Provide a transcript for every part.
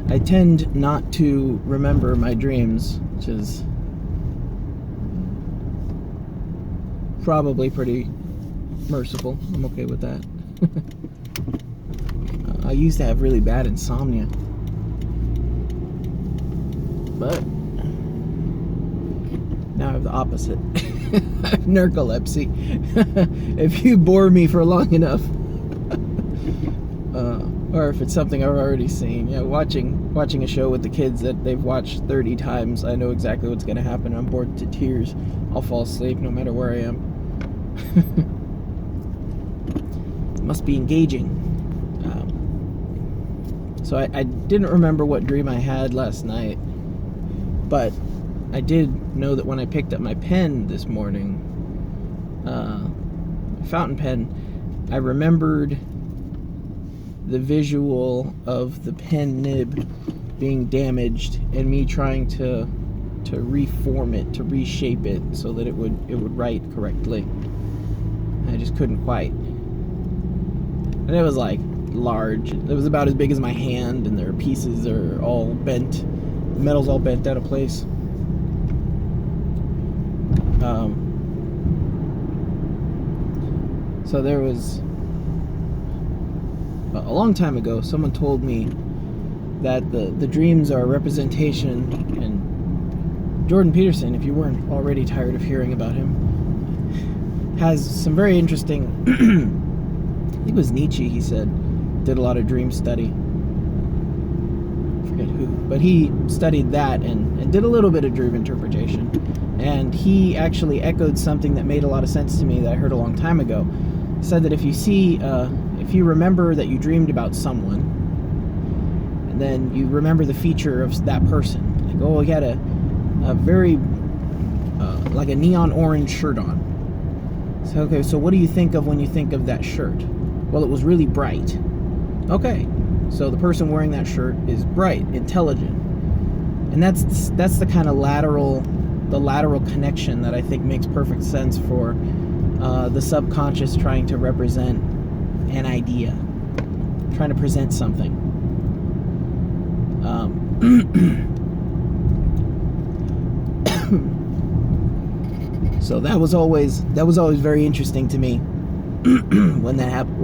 I tend not to remember my dreams, which is probably pretty merciful. I'm okay with that. I used to have really bad insomnia, but now I have the opposite. I have narcolepsy. If you bore me for long enough, or if it's something I've already seen, watching a show with the kids that they've watched 30 times, I know exactly what's going to happen. I'm bored to tears. I'll fall asleep no matter where I am. It must be engaging. So I didn't remember what dream I had last night, but I did know that when I picked up my pen this morning, fountain pen, I remembered the visual of the pen nib being damaged and me trying to reform it, to reshape it so that it would write correctly. I just couldn't quite. And it was like large. It was about as big as my hand, and their pieces are all bent. The metal's all bent out of place. So there was a long time ago, someone told me that the dreams are a representation, and Jordan Peterson, if you weren't already tired of hearing about him, has some very interesting, I think it was Nietzsche, he said, did a lot of dream study. I forget who, but he studied that and did a little bit of dream interpretation. And he actually echoed something that made a lot of sense to me that I heard a long time ago. He said that if you remember that you dreamed about someone, and then you remember the feature of that person, like, oh, he had a very, like a neon orange shirt on. So, okay, so what do you think of when you think of that shirt? Well, it was really bright. Okay, so the person wearing that shirt is bright, intelligent. And that's the kind of lateral connection that I think makes perfect sense for the subconscious trying to represent an idea, trying to present something. So that was always very interesting to me when that happened,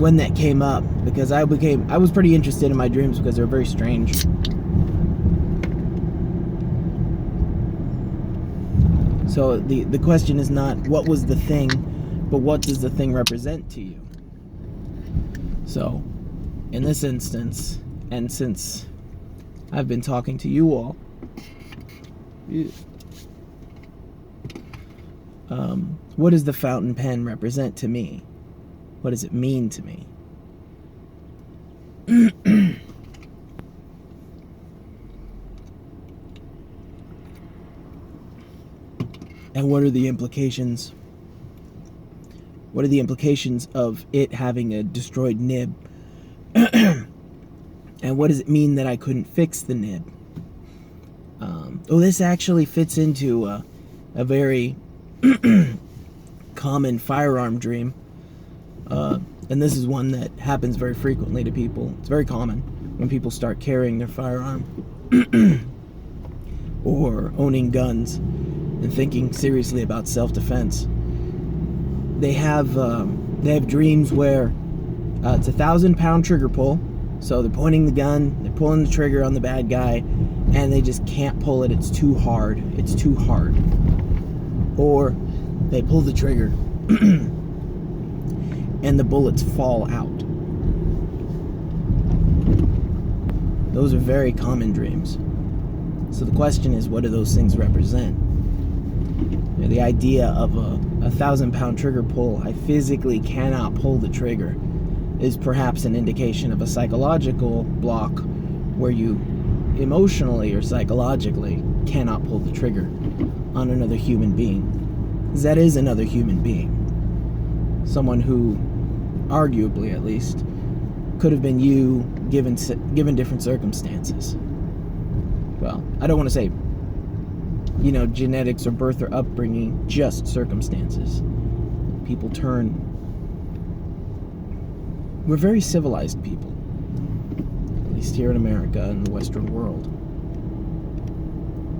when that came up, because I was pretty interested in my dreams because they were very strange. So the question is not what was the thing, but what does the thing represent to you? So in this instance, and since I've been talking to you all, what does the fountain pen represent to me? What does it mean to me? And what are the implications? What are the implications of it having a destroyed nib? And what does it mean that I couldn't fix the nib? This actually fits into a very common firearm dream. And this is one that happens very frequently to people. It's very common when people start carrying their firearm or owning guns and thinking seriously about self-defense. They have dreams where it's a 1,000-pound trigger pull. So they're pointing the gun, they're pulling the trigger on the bad guy, and they just can't pull it. It's too hard. It's too hard. Or they pull the trigger and the bullets fall out. Those are very common dreams. So the question is, what do those things represent? You know, the idea of a 1,000-pound trigger pull, I physically cannot pull the trigger, is perhaps an indication of a psychological block where you emotionally or psychologically cannot pull the trigger on another human being. Because that is another human being. Someone who, arguably at least, could have been you given different circumstances. Well, I don't want to say, genetics or birth or upbringing, just circumstances. People turn we're very civilized people, at least here in America and the Western world.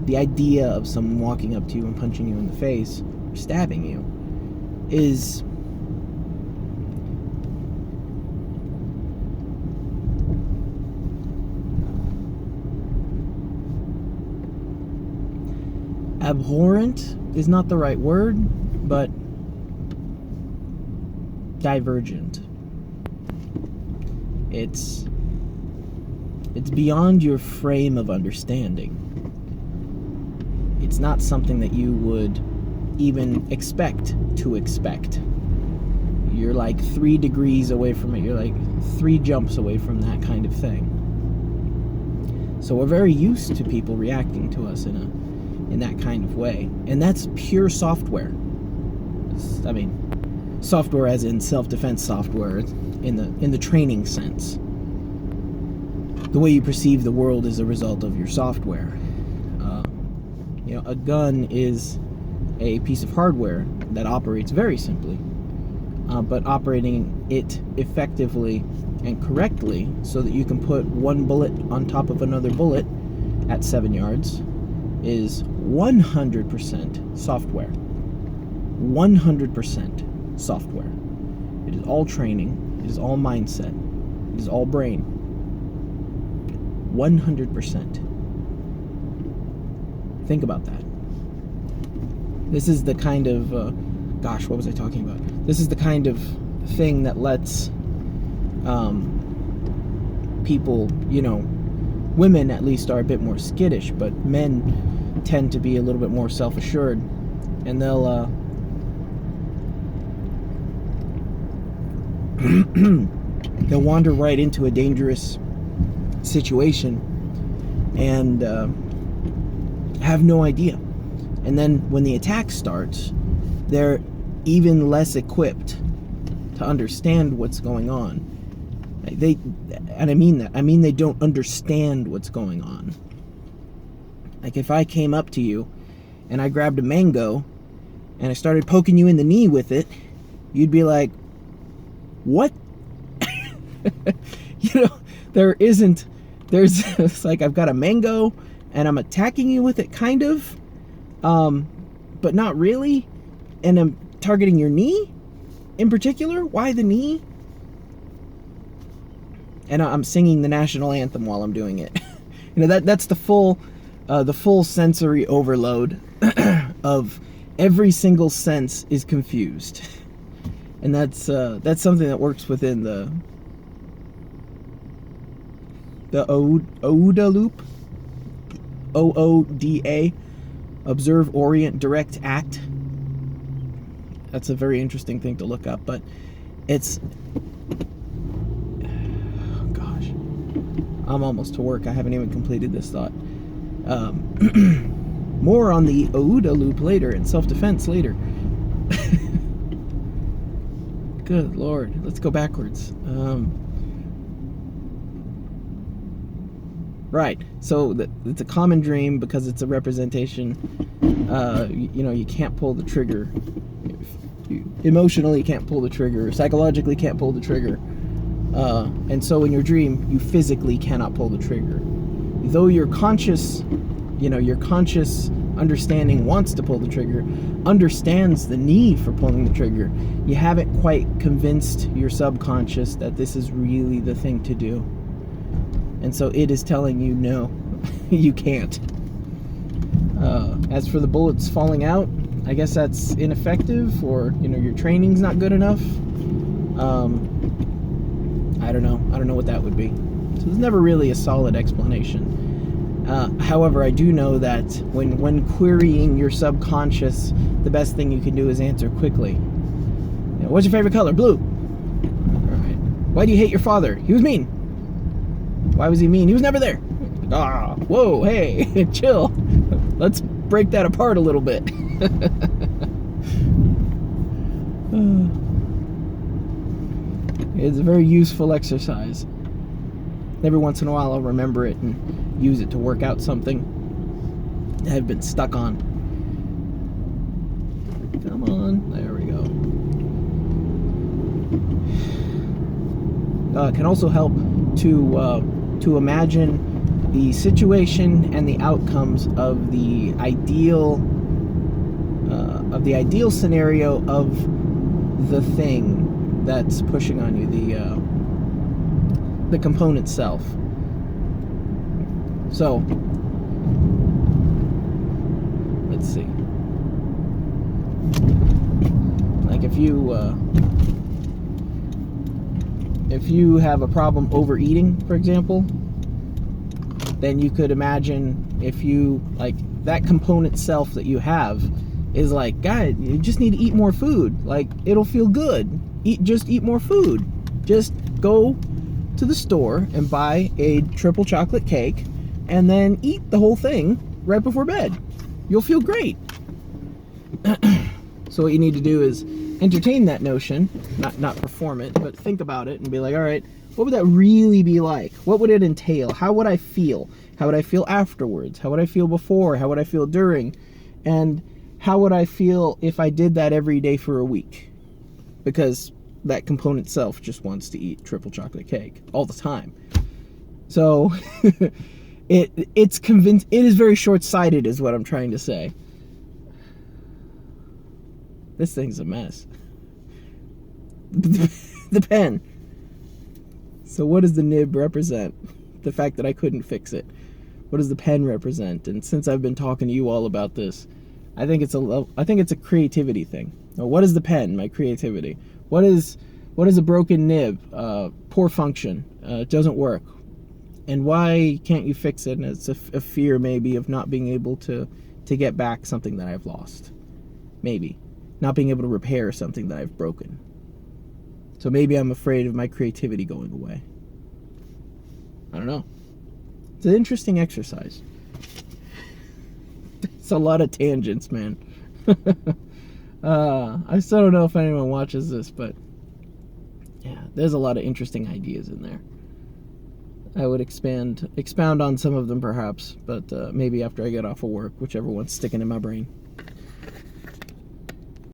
The idea of someone walking up to you and punching you in the face, or stabbing you, is abhorrent is not the right word, but divergent. It's beyond your frame of understanding. It's not something that you would even expect to expect. You're like 3 degrees away from it. You're like 3 jumps away from that kind of thing. So we're very used to people reacting to us in that kind of way. And that's pure software. I mean, software as in self-defense software in the training sense. The way you perceive the world is a result of your software. A gun is a piece of hardware that operates very simply, but operating it effectively and correctly so that you can put one bullet on top of another bullet at 7 yards is 100% software. 100% software. It is all training. It is all mindset. It is all brain. 100%. Think about that. This is the kind of, what was I talking about? This is the kind of thing that lets people, women at least are a bit more skittish, but men tend to be a little bit more self-assured, and they'll they'll wander right into a dangerous situation and have no idea. And then when the attack starts, they're even less equipped to understand what's going on. And I mean that. I mean they don't understand what's going on. Like if I came up to you and I grabbed a mango and I started poking you in the knee with it, you'd be like, what? It's like I've got a mango and I'm attacking you with it kind of, but not really, and I'm targeting your knee in particular. Why the knee? And I'm singing the national anthem while I'm doing it. That's the full sensory overload of every single sense is confused, and that's something that works within the OODA loop. OODA, observe, orient, direct, act. That's a very interesting thing to look up, but it's, I'm almost to work. I haven't even completed this thought. More on the OODA loop later and self-defense later. Good Lord. Let's go backwards. Right. So it's a common dream because it's a representation. You can't pull the trigger. Emotionally, you can't pull the trigger. Psychologically, can't pull the trigger. And so in your dream, you physically cannot pull the trigger. Though your conscious understanding wants to pull the trigger, understands the need for pulling the trigger, you haven't quite convinced your subconscious that this is really the thing to do. And so it is telling you, no, you can't. As for the bullets falling out, I guess that's ineffective, or, your training's not good enough. I don't know what that would be. So there's never really a solid explanation. However, I do know that when querying your subconscious, the best thing you can do is answer quickly. What's your favorite color? Blue. All right. Why do you hate your father? He was mean. Why was he mean? He was never there. Whoa, hey, chill. Let's break that apart a little bit. It's a very useful exercise. Every once in a while I'll remember it and use it to work out something I've been stuck on. Come on, there we go. can also help to imagine the situation and the outcomes of the ideal scenario of the thing that's pushing on you, the component self. So let's see. Like if you have a problem overeating, for example, then you could imagine if you, like, that component self that you have is like, God, you just need to eat more food. Like, it'll feel good. Just eat more food. Just go to the store and buy a triple chocolate cake and then eat the whole thing right before bed. You'll feel great. So what you need to do is entertain that notion, not perform it, but think about it and be like, all right, what would that really be like? What would it entail? How would I feel? How would I feel afterwards? How would I feel before? How would I feel during? And how would I feel if I did that every day for a week? Because that component self just wants to eat triple chocolate cake all the time. So it is very short-sighted is what I'm trying to say. This thing's a mess. The pen. So what does the nib represent? The fact that I couldn't fix it. What does the pen represent? And since I've been talking to you all about this, I think it's a creativity thing. Now, what is the pen? My creativity. What is a broken nib? Poor function. It doesn't work. And why can't you fix it? And it's a fear maybe of not being able to get back something that I've lost. Maybe. Not being able to repair something that I've broken. So maybe I'm afraid of my creativity going away. I don't know. It's an interesting exercise. It's a lot of tangents, man. I still don't know if anyone watches this, but yeah, there's a lot of interesting ideas in there. I would expound on some of them perhaps, but maybe after I get off of work, whichever one's sticking in my brain.